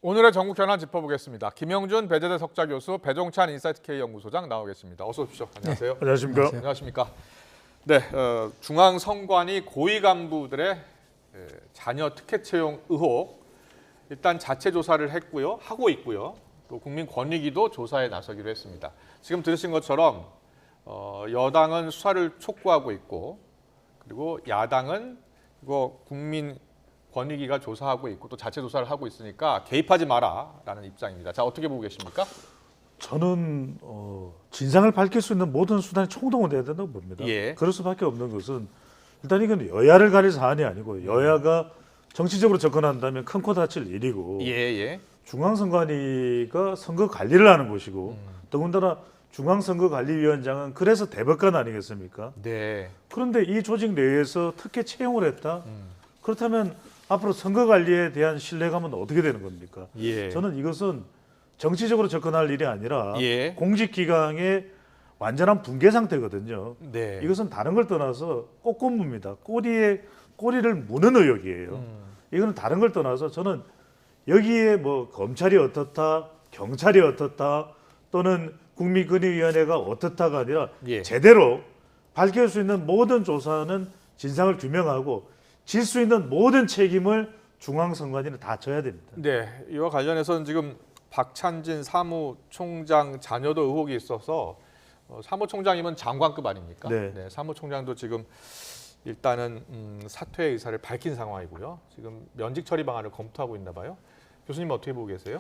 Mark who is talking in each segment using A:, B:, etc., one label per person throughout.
A: 오늘의 전국 현안 짚어보겠습니다. 김영준 배재대 석좌교수, 배종찬 인사이트K 연구소장 나와 계십니다. 어서 오십시오. 안녕하세요.
B: 네, 안녕하십니까.
A: 안녕하십니까. 네, 중앙선관위 고위 간부들의 자녀 특혜 채용 의혹 일단 자체 조사를 했고요, 하고 있고요. 또 국민권익위도 조사에 나서기로 했습니다. 지금 들으신 것처럼 여당은 수사를 촉구하고 있고, 그리고 야당은 이거 국민권익위가 조사하고 있고 또 자체 조사를 하고 있으니까 개입하지 마라라는 입장입니다. 자, 어떻게 보고 계십니까?
B: 저는 진상을 밝힐 수 있는 모든 수단이 총동원돼야 된다고 봅니다.
A: 예.
B: 그럴 수밖에 없는 것은 일단 이건 여야를 가릴 사안이 아니고 여야가 정치적으로 접근한다면 큰 코 다칠 일이고
A: 예.
B: 중앙선관위가 선거 관리를 하는 곳이고 더군다나 중앙선거관리위원장은 그래서 대법관 아니겠습니까?
A: 네.
B: 그런데 이 조직 내에서 특혜 채용을 했다? 그렇다면 앞으로 선거관리에 대한 신뢰감은 어떻게 되는 겁니까?
A: 예.
B: 저는 이것은 정치적으로 접근할 일이 아니라
A: 예.
B: 공직기강의 완전한 붕괴 상태거든요.
A: 네.
B: 이것은 다른 걸 떠나서 꼬꼬무입니다. 꼬리를 무는 의혹이에요. 이거는 다른 걸 떠나서 저는 여기에 뭐 검찰이 어떻다, 경찰이 어떻다, 또는 국민권익위원회가 어떻다가 아니라
A: 예.
B: 제대로 밝힐 수 있는 모든 조사는 진상을 규명하고 질 수 있는 모든 책임을 중앙선관위는 다 져야 됩니다.
A: 네. 이와 관련해서는 지금 박찬진 사무총장 자녀도 의혹이 있어서 사무총장이면 장관급 아닙니까?
B: 네.
A: 사무총장도 지금 일단은 사퇴 의사를 밝힌 상황이고요. 지금 면직 처리 방안을 검토하고 있나 봐요. 교수님 어떻게 보고 계세요?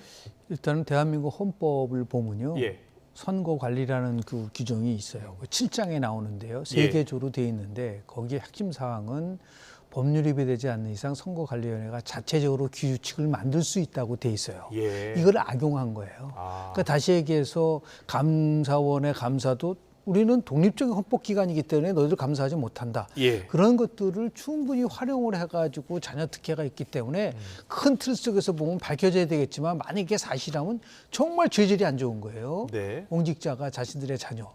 C: 일단은 대한민국 헌법을 보면요.
A: 예.
C: 선거관리라는 그 규정이 있어요. 7장에 나오는데요.
A: 예.
C: 3개조로 되어 있는데 거기에 핵심 사항은 법률 위배되지 않는 이상 선거관리위원회가 자체적으로 규칙을 만들 수 있다고 돼 있어요.
A: 예.
C: 이걸 악용한 거예요. 그러니까 다시 얘기해서 감사원의 감사도 우리는 독립적인 헌법기관이기 때문에 너희들 감사하지 못한다.
A: 예.
C: 그런 것들을 충분히 활용을 해가지고 자녀 특혜가 있기 때문에 큰 틀 속에서 보면 밝혀져야 되겠지만 만약에 사실이라면 정말 죄질이 안 좋은 거예요.
A: 네.
C: 공직자가 자신들의 자녀.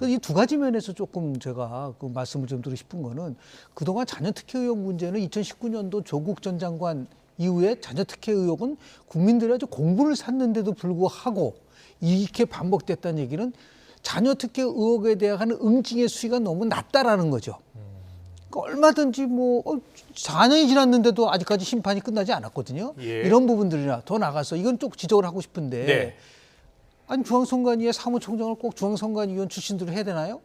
C: 이 두 가지 면에서 조금 제가 그 말씀을 좀 드리고 싶은 거는 그동안 자녀 특혜 의혹 문제는 2019년도 조국 전 장관 이후에 자녀 특혜 의혹은 국민들이 아주 공분을 샀는데도 불구하고 이렇게 반복됐다는 얘기는 자녀 특혜 의혹에 대한 응징의 수위가 너무 낮다라는 거죠. 그러니까 얼마든지 뭐 4년이 지났는데도 아직까지 심판이 끝나지 않았거든요.
A: 예.
C: 이런 부분들이나 더 나가서 이건 좀 지적을 하고 싶은데
A: 네.
C: 아니 중앙선관위의 사무총장을 꼭 중앙선관위원 출신들로 해야 되나요?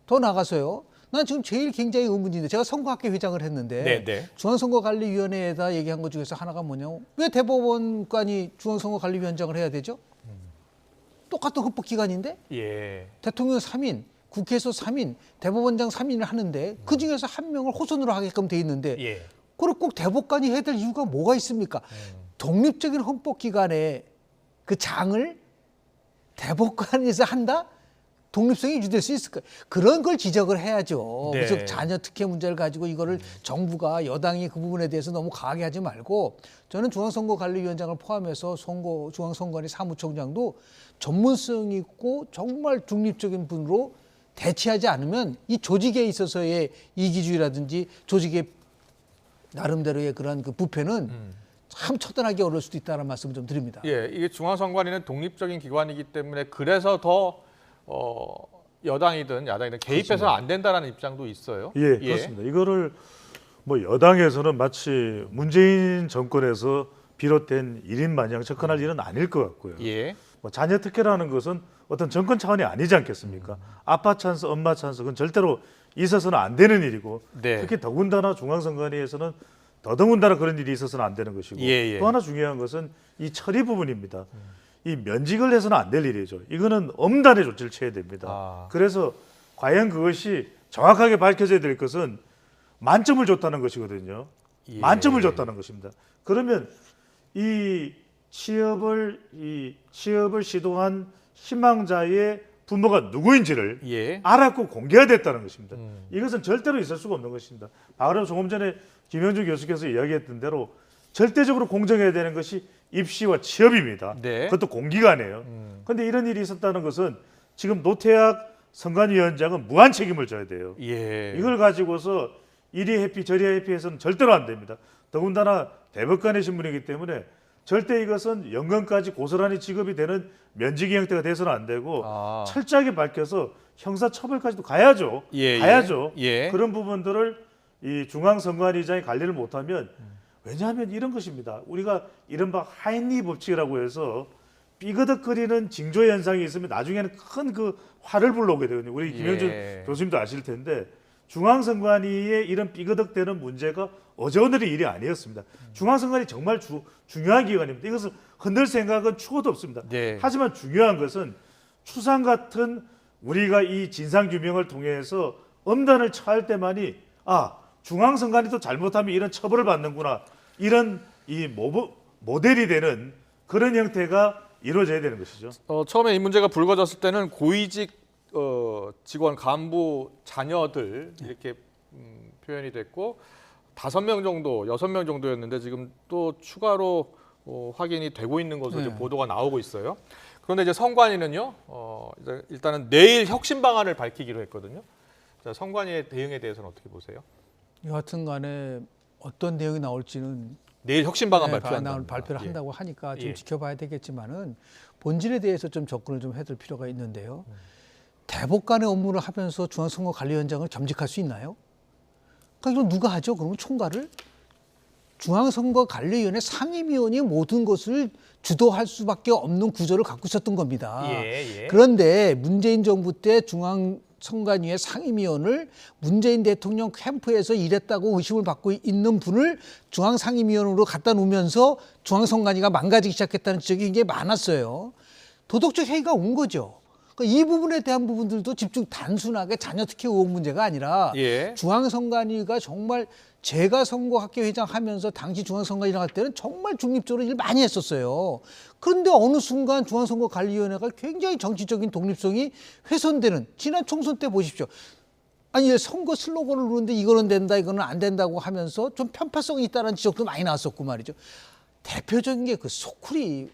C: 더 나가서요. 난 지금 제일 굉장히 의문인데 제가 선거학회 회장을 했는데
A: 네.
C: 중앙선거관리위원회에다 얘기한 것 중에서 하나가 뭐냐면 왜 대법원관이 중앙선거관리위원장을 해야 되죠? 똑같은 헌법기관인데
A: 예.
C: 대통령 3인, 국회에서 3인, 대법원장 3인을 하는데 그중에서 한 명을 호선으로 하게끔 돼 있는데
A: 예.
C: 그걸 꼭 대법관이 해야 될 이유가 뭐가 있습니까? 독립적인 헌법기관의 그 장을 대법관에서 한다? 독립성이 유지될 수 있을까? 그런 걸 지적을 해야죠.
A: 네.
C: 그래서 자녀 특혜 문제를 가지고 이거를 정부가 여당이 그 부분에 대해서 너무 과하게 하지 말고 저는 중앙선거관리위원장을 포함해서 중앙선관위 사무총장도 전문성 있고 정말 중립적인 분으로 대치하지 않으면 이 조직에 있어서의 이기주의라든지 조직의 나름대로의 그런 그 부패는 참 처단하기 어려울 수도 있다는 말씀을 좀 드립니다.
A: 예. 이게 중앙선관위는 독립적인 기관이기 때문에 그래서 더 여당이든 야당이든 개입해서는 안 된다라는 입장도 있어요.
B: 예, 그렇습니다. 이거를 뭐 여당에서는 마치 문재인 정권에서 비롯된 일인 마냥 접근할 일은 아닐 것 같고요.
A: 예.
B: 뭐 자녀 특혜라는 것은 어떤 정권 차원이 아니지 않겠습니까? 아빠 찬스, 엄마 찬스 그건 절대로 있어서는 안 되는 일이고
A: 네.
B: 특히 더군다나 중앙선관위에서는 더더군다나 그런 일이 있어서는 안 되는 것이고
A: 예.
B: 또 하나 중요한 것은 이 처리 부분입니다. 이 면직을 해서는 안 될 일이죠. 이거는 엄단의 조치를 취해야 됩니다. 그래서 과연 그것이 정확하게 밝혀져야 될 것은 만점을 줬다는 것이거든요.
A: 예.
B: 만점을 줬다는 것입니다. 그러면 이 취업을 시도한 희망자의 부모가 누구인지를
A: 예.
B: 알았고 공개가 됐다는 것입니다. 이것은 절대로 있을 수가 없는 것입니다. 바로 조금 전에 김영준 교수께서 이야기했던 대로 절대적으로 공정해야 되는 것이 입시와 취업입니다.
A: 네.
B: 그것도 공기관이에요. 그런데 이런 일이 있었다는 것은 지금 노태학 선관위원장은 무한 책임을 져야 돼요.
A: 예.
B: 이걸 가지고서 이리 해피 저리 해피해서는 절대로 안 됩니다. 더군다나 대법관의 신분이기 때문에 절대 이것은 연금까지 고스란히 지급이 되는 면직이 형태가 돼서는 안 되고 철저하게 밝혀서 형사처벌까지도 가야죠. 가야죠.
A: 예.
B: 그런 부분들을 이 중앙선관위장이 관리를 못하면 왜냐하면 이런 것입니다. 우리가 이른바 하인리 법칙이라고 해서 삐그덕거리는 징조 현상이 있으면 나중에는 큰 그 화를 불러오게 되거든요. 우리 김영준 교수님도 아실 텐데 중앙선관위의 이런 삐그덕대는 문제가 어제 오늘의 일이 아니었습니다. 중앙선관위 정말 중요한 기관입니다. 이것은 흔들 생각은 추호도 없습니다.
A: 예.
B: 하지만 중요한 것은 추상 같은 우리가 이 진상 규명을 통해서 엄단을 처할 때만이 중앙선관위도 잘못하면 이런 처벌을 받는구나, 이런 이 모델이 되는 그런 형태가 이루어져야 되는 것이죠.
A: 처음에 이 문제가 불거졌을 때는 고위직 직원 간부 자녀들 이렇게 표현이 됐고 5명 정도, 6명 정도였는데 지금 또 추가로 확인이 되고 있는 것으로 이제 보도가 나오고 있어요. 그런데 이제 선관위는요, 이제 일단은 내일 혁신 방안을 밝히기로 했거든요. 자, 선관위의 대응에 대해서는 어떻게 보세요?
C: 여하튼 간에 어떤 내용이 나올지는
A: 내일 혁신 방안 발표한다.
C: 발표를 한다고 하니까 좀
A: 예.
C: 지켜봐야 되겠지만은 본질에 대해서 좀 접근을 좀 해둘 필요가 있는데요. 대법관의 업무를 하면서 중앙선거관리위원장을 겸직할 수 있나요? 그러니까 이건 누가 하죠? 그러면 총괄을? 중앙선거관리위원회 상임위원이 모든 것을 주도할 수밖에 없는 구조를 갖고 있었던 겁니다.
A: 예.
C: 그런데 문재인 정부 때 중앙선관위의 상임위원을 문재인 대통령 캠프에서 일했다고 의심을 받고 있는 분을 중앙상임위원으로 갖다 놓으면서 중앙선관위가 망가지기 시작했다는 지적이 굉장히 많았어요. 도덕적 해이가 온 거죠. 그러니까 이 부분에 대한 부분들도 집중 단순하게 자녀 특혜 의혹 문제가 아니라 중앙선관위가 정말 제가 선거학회 회장 하면서 당시 중앙선관위랑 할 때는 정말 중립적으로 일 많이 했었어요. 그런데 어느 순간 중앙선거관리위원회가 굉장히 정치적인 독립성이 훼손되는, 지난 총선 때 보십시오. 아니 선거 슬로건을 누르는데 이거는 된다 이거는 안 된다고 하면서 좀 편파성이 있다는 지적도 많이 나왔었고 말이죠. 대표적인 게 그 소쿠리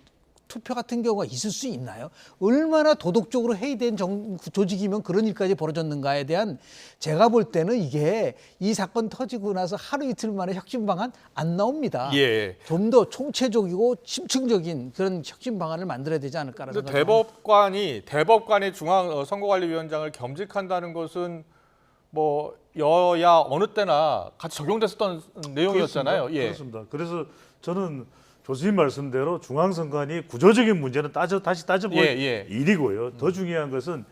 C: 투표 같은 경우가 있을 수 있나요? 얼마나 도덕적으로 해이된 조직이면 그런 일까지 벌어졌는가에 대한, 제가 볼 때는 이게 이 사건 터지고 나서 하루 이틀 만에 혁신 방안 안 나옵니다. 좀 더 총체적이고 심층적인 그런 혁신 방안을 만들어야 되지 않을까라는 생각이
A: 대법관이 중앙선거관리위원장을 겸직한다는 것은 뭐 여야 어느 때나 같이 적용됐었던 내용이었잖아요.
B: 그렇습니다. 그래서 저는 교수님 말씀대로 중앙선관위 구조적인 문제는 다시 따져볼 일이고요. 더 중요한 것은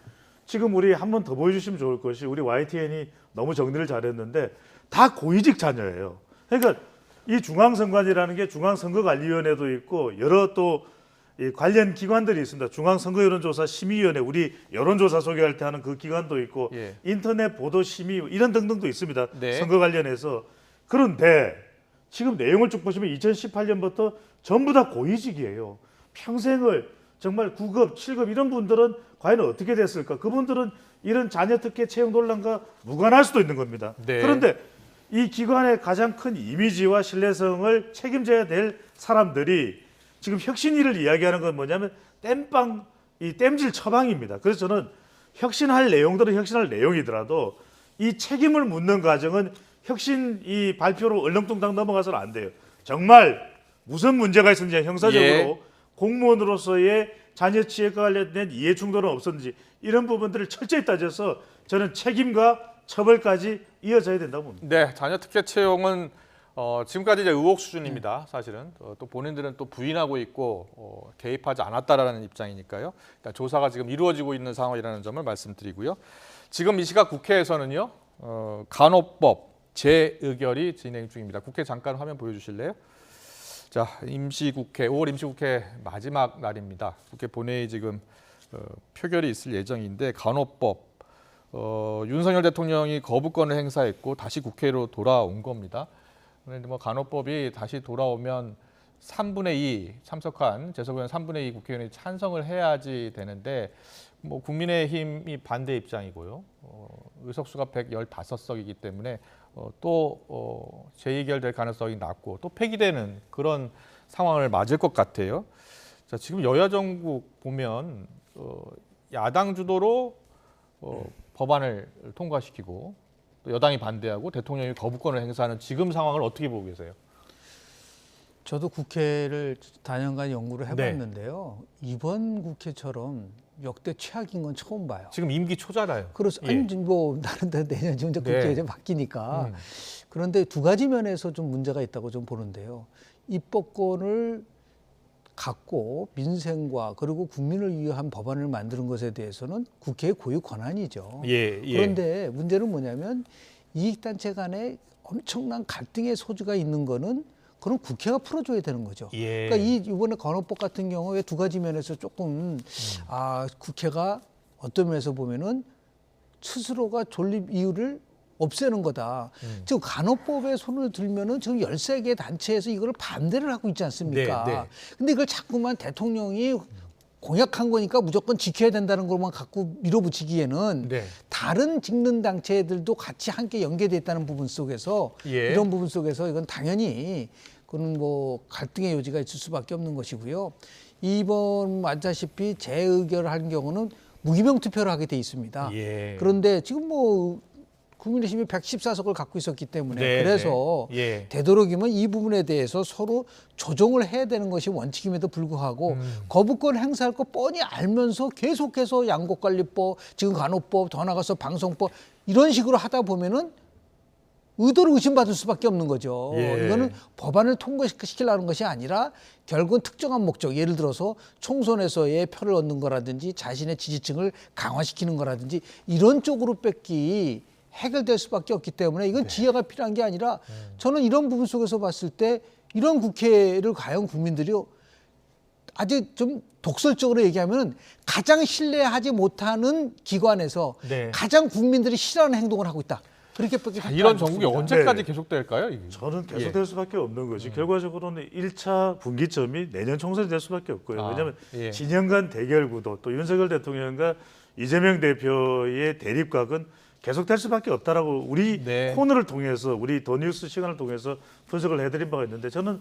B: 지금 우리 한 번 더 보여주시면 좋을 것이, 우리 YTN이 너무 정리를 잘했는데 다 고위직 자녀예요. 그러니까 이 중앙선관위라는 게 중앙선거관리위원회도 있고 여러 또 관련 기관들이 있습니다. 중앙선거여론조사 심의위원회, 우리 여론조사 소개할 때 하는 그 기관도 있고 인터넷 보도 심의 이런 등등도 있습니다. 선거 관련해서. 그런데 지금 내용을 쭉 보시면 2018년부터 전부 다 고위직이에요. 평생을 정말 9급, 7급 이런 분들은 과연 어떻게 됐을까? 그분들은 이런 자녀 특혜 채용 논란과 무관할 수도 있는 겁니다. 그런데 이 기관의 가장 큰 이미지와 신뢰성을 책임져야 될 사람들이 지금 혁신위를 이야기하는 건 뭐냐면 땜질 처방입니다. 그래서 저는 혁신할 내용들은 혁신할 내용이더라도 이 책임을 묻는 과정은 혁신 이 발표로 얼렁뚱땅 넘어가서는 안 돼요. 정말 무슨 문제가 있었는지 형사적으로 공무원으로서의 자녀 취업과 관련된 이해 충돌은 없었는지 이런 부분들을 철저히 따져서 저는 책임과 처벌까지 이어져야 된다고 봅니다.
A: 네, 자녀 특혜 채용은 지금까지 이제 의혹 수준입니다. 사실은 또 본인들은 또 부인하고 있고 개입하지 않았다라는 입장이니까요. 일단 조사가 지금 이루어지고 있는 상황이라는 점을 말씀드리고요. 지금 이 시각 국회에서는요, 간호법 재의결이 진행 중입니다. 국회 잠깐 화면 보여주실래요? 자, 임시국회 5월 임시국회 마지막 날입니다. 국회 본회의 지금 표결이 있을 예정인데 간호법 윤석열 대통령이 거부권을 행사했고 다시 국회로 돌아온 겁니다. 그런데 뭐 간호법이 다시 돌아오면 3분의 2 참석한 재석의원 3분의 2 국회의원이 찬성을 해야지 되는데 뭐 국민의힘이 반대 입장이고요. 의석수가 115석이기 때문에 또 재의결될 가능성이 낮고 또 폐기되는 그런 상황을 맞을 것 같아요. 자, 지금 여야 정국 보면 야당 주도로 법안을 통과시키고 또 여당이 반대하고 대통령이 거부권을 행사하는 지금 상황을 어떻게 보고 계세요?
C: 저도 국회를 4년간 연구를
A: 네.
C: 해봤는데요. 이번 국회처럼 역대 최악인 건 처음 봐요.
A: 지금 임기 초잖아요.
C: 그래서
A: 예.
C: 아니 뭐 나름대로 내년 이제 국회
A: 네.
C: 이제 바뀌니까
A: 음.
C: 그런데 두 가지 면에서 좀 문제가 있다고 좀 보는데요. 입법권을 갖고 민생과 그리고 국민을 위한 법안을 만드는 것에 대해서는 국회의 고유 권한이죠.
A: 예, 예.
C: 그런데 문제는 뭐냐면 이익단체 간에 엄청난 갈등의 소지가 있는 거는 그럼 국회가 풀어줘야 되는 거죠.
A: 예.
C: 그러니까 이번에 간호법 같은 경우에 두 가지 면에서 조금 국회가 어떤 면에서 보면은 스스로가 존립 이유를 없애는 거다. 지금 간호법에 손을 들면은 지금 13개 단체에서 이걸 반대를 하고 있지 않습니까?
A: 네, 네.
C: 근데 이걸 자꾸만 대통령이 공약한 거니까 무조건 지켜야 된다는 것만 갖고 밀어붙이기에는
A: 네.
C: 다른 직능 단체들도 같이 함께 연계돼 있다는 부분 속에서
A: 예.
C: 이런 부분 속에서 이건 당연히 그는 뭐 갈등의 여지가 있을 수밖에 없는 것이고요. 이번 아시다시피 재의결할 경우는 무기명 투표를 하게 돼 있습니다.
A: 예.
C: 그런데 지금 뭐 국민의힘이 114석을 갖고 있었기 때문에
A: 네,
C: 그래서
A: 네. 예.
C: 되도록이면 이 부분에 대해서 서로 조정을 해야 되는 것이 원칙임에도 불구하고 거부권 행사할 거 뻔히 알면서 계속해서 양곡관리법, 지금 간호법, 더 나가서 방송법 이런 식으로 하다 보면은 의도를 의심받을 수밖에 없는 거죠.
A: 예.
C: 이거는 법안을 통과시키려는 것이 아니라 결국은 특정한 목적, 예를 들어서 총선에서의 표를 얻는 거라든지 자신의 지지층을 강화시키는 거라든지 이런 쪽으로 뺏기 해결될 수밖에 없기 때문에 이건 지혜가 필요한 게 아니라 저는 이런 부분 속에서 봤을 때 이런 국회를 과연 국민들이 아주 좀 독설적으로 얘기하면 가장 신뢰하지 못하는 기관에서
A: 네.
C: 가장 국민들이 싫어하는 행동을 하고 있다. 그렇게밖에
A: 자, 이런 정국이
C: 않습니다.
A: 언제까지
B: 네.
A: 계속될까요? 이게?
B: 저는 계속될 수밖에 없는 것이 결과적으로는 1차 분기점이 내년 총선이 될 수밖에 없고요. 왜냐하면
A: 예.
B: 진영 간 대결 구도 또 윤석열 대통령과 이재명 대표의 대립각은 계속될 수밖에 없다라고 우리
A: 네.
B: 코너를 통해서 우리 더 뉴스 시간을 통해서 분석을 해드린 바가 있는데 저는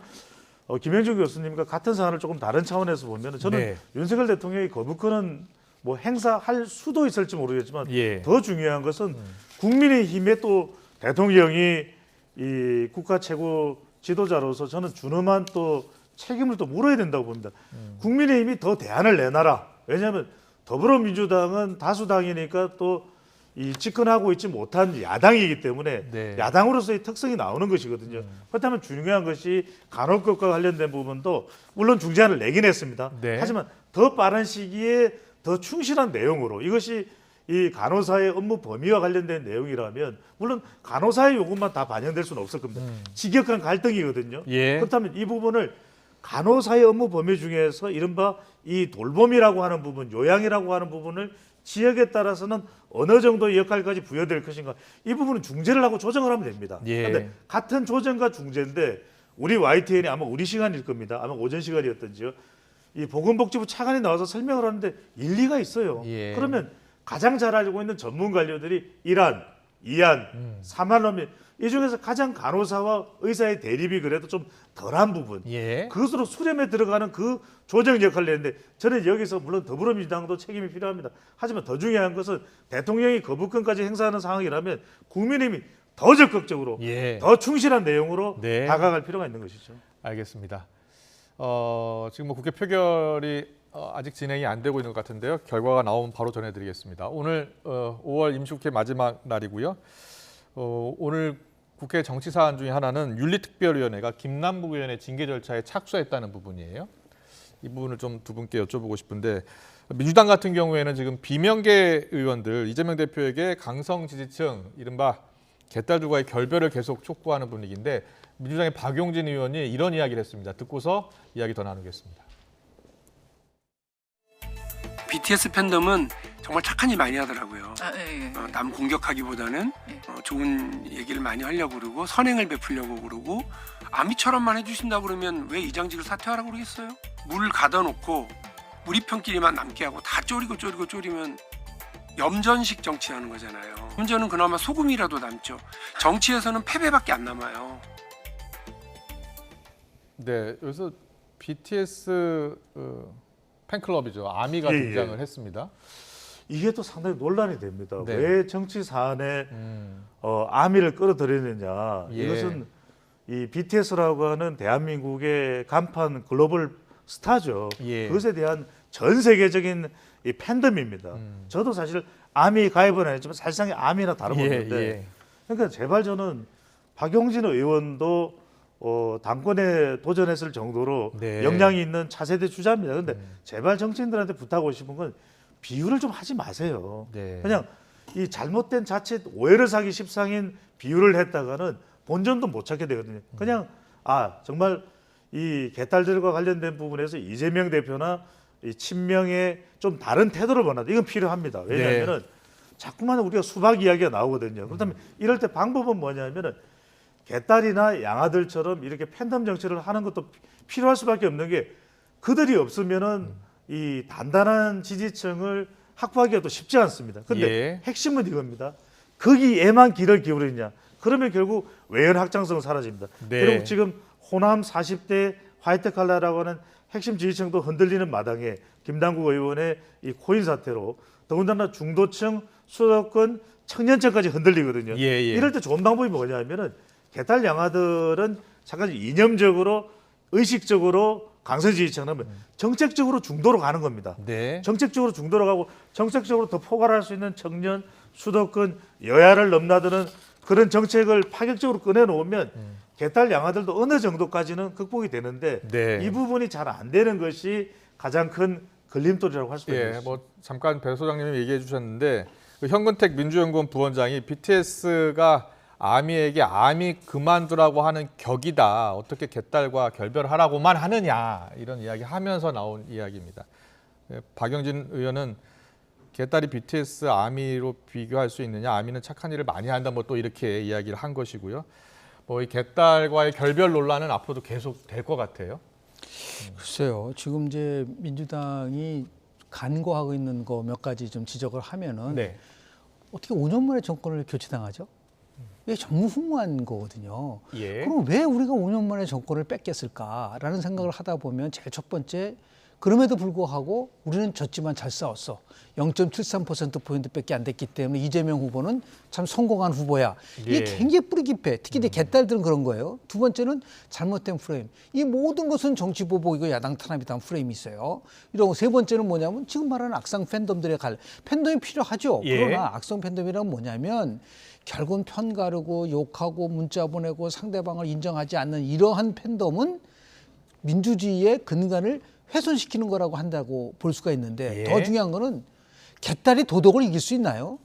B: 김영준 교수님과 같은 사안을 조금 다른 차원에서 보면 저는
A: 네.
B: 윤석열 대통령이 거부권은 뭐 행사할 수도 있을지 모르겠지만
A: 예.
B: 더 중요한 것은 국민의힘의 또 대통령이 이 국가 최고 지도자로서 저는 준엄한 또 책임을 또 물어야 된다고 봅니다. 국민의힘이 더 대안을 내놔라. 왜냐하면 더불어민주당은 다수당이니까 또 이 집권하고 있지 못한 야당이기 때문에
A: 네.
B: 야당으로서의 특성이 나오는 것이거든요. 그렇다면 중요한 것이 간호법과 관련된 부분도 물론 중재안을 내긴 했습니다.
A: 네.
B: 하지만 더 빠른 시기에 더 충실한 내용으로 이것이 이 간호사의 업무 범위와 관련된 내용이라면 물론 간호사의 요구만 다 반영될 수는 없을 겁니다. 직역한 갈등이거든요.
A: 예.
B: 그렇다면 이 부분을 간호사의 업무 범위 중에서 이른바 이 돌봄이라고 하는 부분, 요양이라고 하는 부분을 지역에 따라서는 어느 정도의 역할까지 부여될 것인가 이 부분은 중재를 하고 조정을 하면 됩니다.
A: 예.
B: 그런데 같은 조정과 중재인데 우리 YTN이 아마 우리 시간일 겁니다. 아마 오전 시간이었던지요. 이 보건복지부 차관이 나와서 설명을 하는데 일리가 있어요.
A: 예.
B: 그러면 가장 잘 알고 있는 전문 관료들이 1안, 2안, 3안 하면 이 중에서 가장 간호사와 의사의 대립이 그래도 좀 덜한 부분
A: 예.
B: 그것으로 수렴에 들어가는 그 조정 역할을 했는데 저는 여기서 물론 더불어민주당도 책임이 필요합니다. 하지만 더 중요한 것은 대통령이 거부권까지 행사하는 상황이라면 국민의힘이 더 적극적으로
A: 예.
B: 더 충실한 내용으로
A: 네.
B: 다가갈 필요가 있는 것이죠.
A: 알겠습니다. 지금 뭐 국회 표결이 아직 진행이 안 되고 있는 것 같은데요. 결과가 나오면 바로 전해드리겠습니다. 오늘 5월 임시국회 마지막 날이고요. 오늘 국회 정치 사안 중에 하나는 윤리특별위원회가 김남국 의원의 징계 절차에 착수했다는 부분이에요. 이 부분을 좀 두 분께 여쭤보고 싶은데 민주당 같은 경우에는 지금 비명계 의원들 이재명 대표에게 강성 지지층 이른바 개딸들과의 결별을 계속 촉구하는 분위기인데 민주당의 박용진 의원이 이런 이야기를 했습니다. 듣고서 이야기 더 나누겠습니다.
D: BTS 팬덤은 정말 착한 일 많이 하더라고요.
E: 예.
D: 남 공격하기보다는 좋은 얘기를 많이 하려고 그러고 선행을 베풀려고 그러고 아미처럼만 해주신다 그러면 왜 이장직을 사퇴하라고 그러겠어요? 물 가둬 놓고 우리 편끼리만 남게 하고 다 쪼리면 염전식 정치하는 거잖아요. 염전은 그나마 소금이라도 남죠. 정치에서는 패배밖에 안 남아요.
A: 네, 여기서 BTS 팬클럽이죠. 아미가
B: 예,
A: 등장을
B: 예.
A: 했습니다.
B: 이게 또 상당히 논란이 됩니다.
A: 네.
B: 왜 정치 사안에 아미를 끌어들이느냐.
A: 예.
B: 이것은 이 BTS라고 하는 대한민국의 간판 글로벌 스타죠.
A: 예.
B: 그것에 대한 전 세계적인 이 팬덤입니다. 저도 사실 아미 가입은 안 했지만 사실상 아미나 다름없는데
A: 예.
B: 그러니까 제발 저는 박용진 의원도 당권에 도전했을 정도로
A: 네.
B: 역량이 있는 차세대 주자입니다. 그런데 제발 정치인들한테 부탁하고 싶은 건 비유를 좀 하지 마세요.
A: 네.
B: 그냥 이 잘못된 자칫 오해를 사기 십상인 비유를 했다가는 본전도 못 찾게 되거든요. 그냥 정말 이 개딸들과 관련된 부분에서 이재명 대표나 이 친명의 좀 다른 태도를 원한다. 이건 필요합니다. 왜냐하면은 자꾸만 우리가 수박 이야기가 나오거든요. 그렇다면 이럴 때 방법은 뭐냐면은 개딸이나 양아들처럼 이렇게 팬덤 정치를 하는 것도 필요할 수밖에 없는 게 그들이 없으면은 이 단단한 지지층을 확보하기가 또 쉽지 않습니다. 근데
A: 예.
B: 핵심은 이겁니다. 거기에만 길을 기울이냐? 그러면 결국 외연 확장성은 사라집니다.
A: 네.
B: 그리고 지금 호남 40대 화이트 칼라라고 하는 핵심 지지층도 흔들리는 마당에 김남국 의원의 이 코인 사태로 더군다나 중도층, 수도권, 청년층까지 흔들리거든요.
A: 예.
B: 이럴 때 좋은 방법이 뭐냐면은 개딸 양아들은 잠깐 이념적으로 의식적으로 강성 지지층은 정책적으로 중도로 가는 겁니다.
A: 네.
B: 정책적으로 중도로 가고 정책적으로 더 포괄할 수 있는 청년, 수도권, 여야를 넘나드는 그런 정책을 파격적으로 꺼내놓으면 개딸 양아들도 어느 정도까지는 극복이 되는데
A: 네.
B: 이 부분이 잘 안 되는 것이 가장 큰 걸림돌이라고 할 수가
A: 예,
B: 있습니다.
A: 뭐 잠깐 배 소장님이 얘기해 주셨는데 그 현근택 민주연구원 부원장이 BTS가 아미에게 아미 그만두라고 하는 격이다. 어떻게 개딸과 결별하라고만 하느냐 이런 이야기 하면서 나온 이야기입니다. 예, 박영진 의원은 개딸이 BTS 아미로 비교할 수 있느냐? 아미는 착한 일을 많이 한다. 뭐 또 이렇게 이야기를 한 것이고요. 뭐 이 개딸과의 결별 논란은 앞으로도 계속 될 것 같아요.
C: 글쎄요. 지금 이제 민주당이 간과하고 있는 거 몇 가지 좀 지적을 하면은
A: 네.
C: 어떻게 5년 만에 정권을 교체당하죠? 이게 전무후무한 거거든요.
A: 예.
C: 그럼 왜 우리가 5년 만에 정권을 뺏겼을까라는 생각을 하다 보면 제일 첫 번째 그럼에도 불구하고 우리는 졌지만 잘 싸웠어. 0.73%포인트밖에 안 됐기 때문에 이재명 후보는 참 성공한 후보야. 이게
A: 예.
C: 굉장히 뿌리 깊어. 특히 이제 개딸들은 그런 거예요. 두 번째는 잘못된 프레임. 이 모든 것은 정치 보복이고 야당 탄압이라는 프레임이 있어요. 이러고 세 번째는 뭐냐면 지금 말하는 악성 팬덤들의 팬덤이 필요하죠.
A: 예.
C: 그러나 악성 팬덤이란 뭐냐면 결국은 편 가르고 욕하고 문자 보내고 상대방을 인정하지 않는 이러한 팬덤은 민주주의의 근간을 훼손시키는 거라고 한다고 볼 수가 있는데
A: 예.
C: 더 중요한 거는 개딸이 도덕을 이길 수 있나요?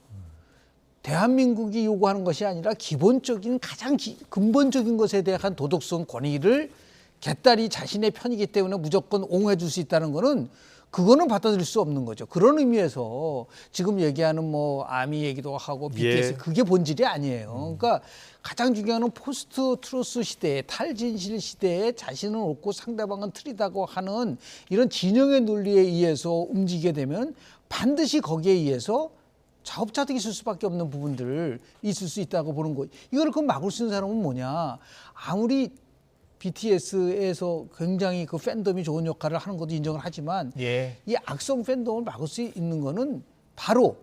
C: 대한민국이 요구하는 것이 아니라 기본적인 가장 근본적인 것에 대한 도덕성 권위를 개딸이 자신의 편이기 때문에 무조건 옹호해 줄 수 있다는 거는 그거는 받아들일 수 없는 거죠. 그런 의미에서 지금 얘기하는 뭐 아미 얘기도 하고 BTS
A: 예.
C: 그게 본질이 아니에요. 그러니까 가장 중요한 건 포스트 트루스 시대에 탈진실 시대에 자신은 옳고 상대방은 틀리다고 하는 이런 진영의 논리에 의해서 움직이게 되면 반드시 거기에 의해서 자업자득이 있을 수밖에 없는 부분들 있을 수 있다고 보는 거예요. 이걸 그럼 막을 수 있는 사람은 뭐냐? 아무리 BTS에서 굉장히 그 팬덤이 좋은 역할을 하는 것도 인정을 하지만
A: 예.
C: 이 악성 팬덤을 막을 수 있는 거는 바로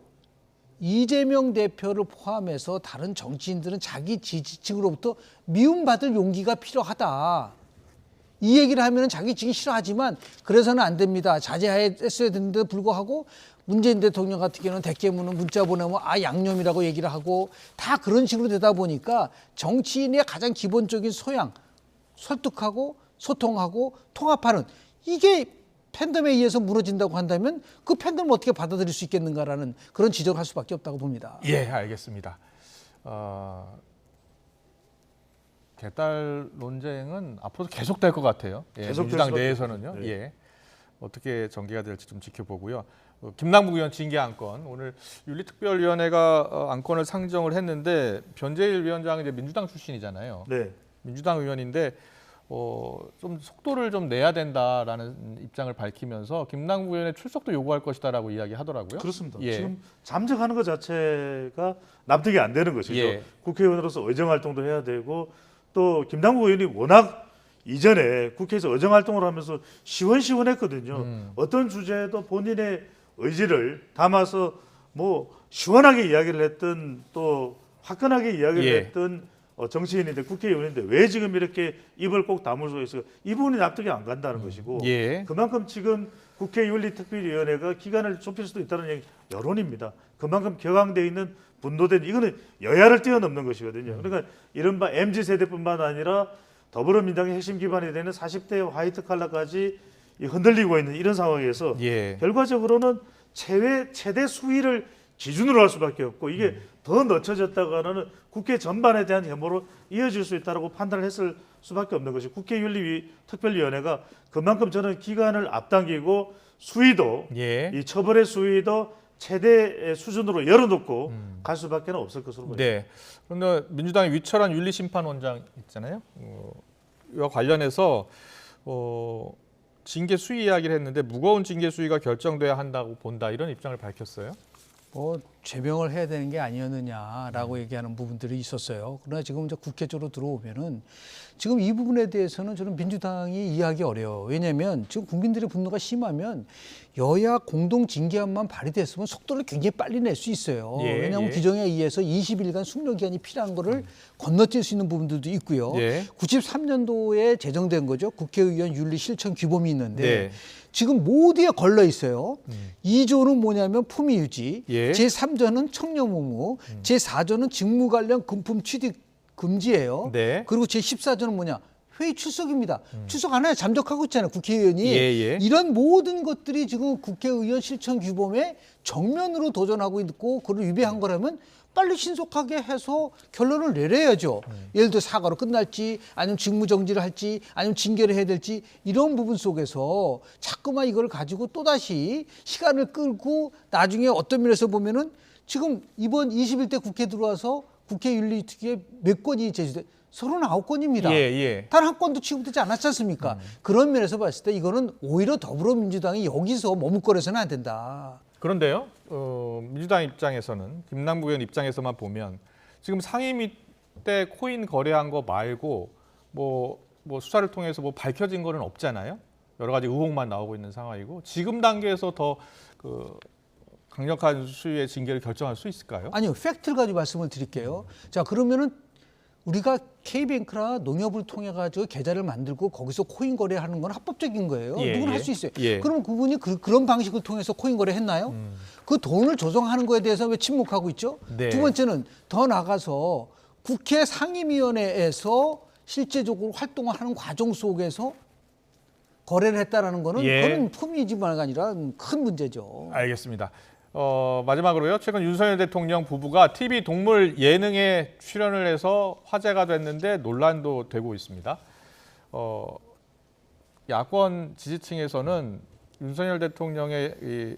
C: 이재명 대표를 포함해서 다른 정치인들은 자기 지지층으로부터 미움받을 용기가 필요하다. 이 얘기를 하면 자기 지기 싫어하지만 그래서는 안 됩니다. 자제했어야 되는데 불구하고 문재인 대통령 같은 경우는 대깨문은 문자 보내면 양념이라고 얘기를 하고 다 그런 식으로 되다 보니까 정치인의 가장 기본적인 소양, 설득하고 소통하고 통합하는 이게 팬덤에 의해서 무너진다고 한다면 그 팬덤을 어떻게 받아들일 수 있겠는가라는 그런 지적을 할 수밖에 없다고 봅니다.
A: 예, 알겠습니다. 개딸 논쟁은 앞으로도 계속될 것 같아요. 예,
B: 계속될
A: 민주당
B: 수밖에
A: 내에서는요.
B: 없죠. 네.
A: 예, 어떻게 전개가 될지 좀 지켜보고요. 김남국 의원 징계 안건 오늘 윤리특별위원회가 안건을 상정을 했는데 변재일 위원장은 이제 민주당 출신이잖아요.
B: 네.
A: 민주당 의원인데 좀 속도를 좀 내야 된다라는 입장을 밝히면서 김남국 의원의 출석도 요구할 것이다라고 이야기하더라고요.
B: 그렇습니다.
A: 예.
B: 지금 잠적하는 것 자체가 납득이 안 되는 것이죠.
A: 예.
B: 국회의원으로서 의정 활동도 해야 되고 또 김남국 의원이 워낙 이전에 국회에서 의정 활동을 하면서 시원시원했거든요. 어떤 주제도 본인의 의지를 담아서 뭐 시원하게 이야기를 했든 또 화끈하게 이야기를
A: 예.
B: 했든 정치인인데 국회의원인데 왜 지금 이렇게 입을 꼭 다물 수 있어요? 이 부분이 납득이 안 간다는 것이고
A: 예.
B: 그만큼 지금 국회윤리특별위원회가 기간을 좁힐 수도 있다는 얘기 여론입니다. 그만큼 격앙돼 있는 분노된 이거는 여야를 뛰어넘는 것이거든요. 그러니까 이른바 MZ세대뿐만 아니라 더불어민주당의 핵심 기반이 되는 40대 화이트 칼라까지 흔들리고 있는 이런 상황에서
A: 예.
B: 결과적으로는 최대 수위를 기준으로 할 수밖에 없고 이게 더 늦춰졌다가는 국회 전반에 대한 혐오로 이어질 수 있다고 판단을 했을 수밖에 없는 것이 국회윤리특별위원회가 그만큼 저는 기간을 앞당기고 수위도
A: 예.
B: 이 처벌의 수위도 최대 수준으로 열어놓고 갈 수밖에 없을 것으로 보입니다.
A: 네. 그런데 민주당의 위철한 윤리심판원장 있잖아요. 이와 관련해서 징계 수위 이야기를 했는데 무거운 징계 수위가 결정돼야 한다고 본다 이런 입장을 밝혔어요.
C: 뭐 제명을 해야 되는 게 아니었느냐라고 얘기하는 부분들이 있었어요. 그러나 지금 이제 국회 쪽으로 들어오면은 지금 이 부분에 대해서는 저는 민주당이 이해하기 어려워요. 왜냐하면 지금 국민들의 분노가 심하면 여야 공동 징계안만 발의됐으면 속도를 굉장히 빨리 낼 수 있어요.
A: 예,
C: 왜냐하면
A: 예.
C: 규정에 의해서 20일간 숙려 기간이 필요한 거를 건너뛸 수 있는 부분들도 있고요.
A: 예.
C: 93년도에 제정된 거죠. 국회의원 윤리 실천 규범이 있는데
A: 네.
C: 지금 모두에 걸러 있어요. 2조는 뭐냐면 품위 유지,
A: 예.
C: 제3조는 청렴의무, 제4조는 직무 관련 금품 취득 금지예요.
A: 네.
C: 그리고 제14조는 뭐냐? 회의 출석입니다. 출석 안 해요. 잠적하고 있잖아요. 국회의원이.
A: 예, 예.
C: 이런 모든 것들이 지금 국회의원 실천 규범에 정면으로 도전하고 있고 그걸 위배한 거라면 빨리 신속하게 해서 결론을 내려야죠. 예를 들어 사과로 끝날지 아니면 직무정지를 할지 아니면 징계를 해야 될지 이런 부분 속에서 자꾸만 이걸 가지고 또다시 시간을 끌고 나중에 어떤 면에서 보면은 지금 이번 21대 국회 들어와서 국회윤리특위에 몇 건이 제시돼 39건입니다.
A: 예, 예.
C: 단 한 건도 취급되지 않았지 않습니까? 그런 면에서 봤을 때 이거는 오히려 더불어민주당이 여기서 머뭇거려서는 안 된다.
A: 그런데요, 민주당 입장에서는 김남국 의원 입장에서만 보면 지금 상임위 때 코인 거래한 거 말고 뭐 수사를 통해서 뭐 밝혀진 거는 없잖아요. 여러 가지 의혹만 나오고 있는 상황이고 지금 단계에서 더 강력한 수위의 징계를 결정할 수 있을까요?
C: 아니요, 팩트를 가지고 말씀을 드릴게요. 자, 그러면은 우리가 K뱅크나 농협을 통해 가지고 계좌를 만들고 거기서 코인 거래하는 건 합법적인 거예요.
A: 예,
C: 누구나
A: 예.
C: 할 수 있어요.
A: 예.
C: 그럼 그분이 그런 방식을 통해서 코인 거래했나요? 그 돈을 조성하는 거에 대해서 왜 침묵하고 있죠?
A: 네.
C: 두 번째는 더 나가서 국회 상임위원회에서 실제적으로 활동을 하는 과정 속에서 거래를 했다라는 거는
A: 예.
C: 그건 품위지만 아니라 큰 문제죠.
A: 알겠습니다. 마지막으로요. 최근 윤석열 대통령 부부가 TV 동물 예능에 출연을 해서 화제가 됐는데 논란도 되고 있습니다. 야권 지지층에서는 윤석열 대통령의 이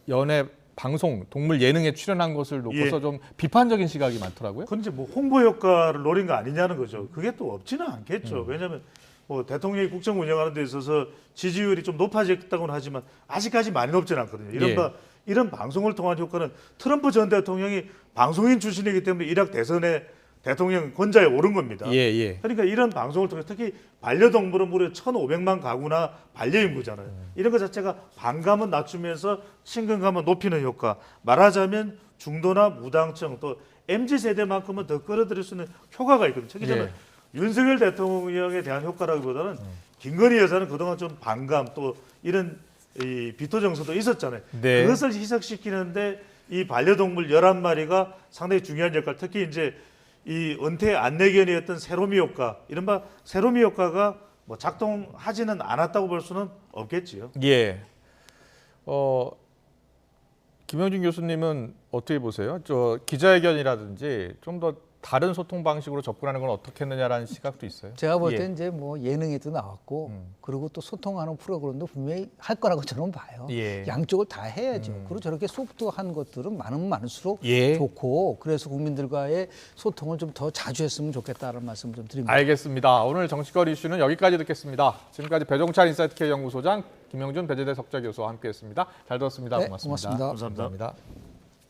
A: 연애 방송 동물 예능에 출연한 것을 놓고서
B: 예.
A: 좀 비판적인 시각이 많더라고요.
B: 그건 이제 뭐 홍보 효과를 노린 거 아니냐는 거죠. 그게 또 없지는 않겠죠. 왜냐하면 뭐 대통령이 국정 운영하는 데 있어서 지지율이 좀 높아졌다고는 하지만 아직까지 많이 높지는 않거든요. 이런 방송을 통한 효과는 트럼프 전 대통령이 방송인 출신이기 때문에 이rak 대선에 대통령 권좌에 오른 겁니다.
A: 예, 예.
B: 그러니까 이런 방송을 통해 특히 반려동물은 무려 1,500만 가구나 반려인구잖아요. 이런 것 자체가 반감은 낮추면서 친근감은 높이는 효과. 말하자면 중도나 무당층 또 MZ세대만큼은 더 끌어들일 수 있는 효과가 있거든요. 특히 저는 윤석열 대통령에 대한 효과라기보다는 김건희 여사는 그동안 좀 반감 또 이런 이 비토 정서도 있었잖아요.
A: 네.
B: 그것을 희석시키는데 이 반려동물 11마리가 상당히 중요한 역할, 특히 이제 이 은퇴 안내견이었던 세로미 효과, 이른바 세로미 효과가 뭐 작동하지는 않았다고 볼 수는 없겠지요.
A: 예. 김영준 교수님은 어떻게 보세요? 저 기자회견이라든지 좀 더 다른 소통 방식으로 접근하는 건 어떻겠느냐라는 시각도 있어요.
C: 제가 볼
A: 예.
C: 때 이제 뭐 예능에도 나왔고 그리고 또 소통하는 프로그램도 분명히 할 거라고 저는 봐요.
A: 예.
C: 양쪽을 다 해야죠. 그리고 저렇게 소프트한 것들은 많으면 많을수록
A: 예.
C: 좋고 그래서 국민들과의 소통을 좀 더 자주 했으면 좋겠다는 말씀을 좀 드립니다.
A: 알겠습니다. 오늘 정치권 이슈는 여기까지 듣겠습니다. 지금까지 배종찬 인사이트 K 연구소장 김영준 배재대 석좌 교수와 함께했습니다. 잘 들었습니다.
C: 네,
A: 고맙습니다.
C: 고맙습니다.
B: 감사합니다.
A: 감사합니다.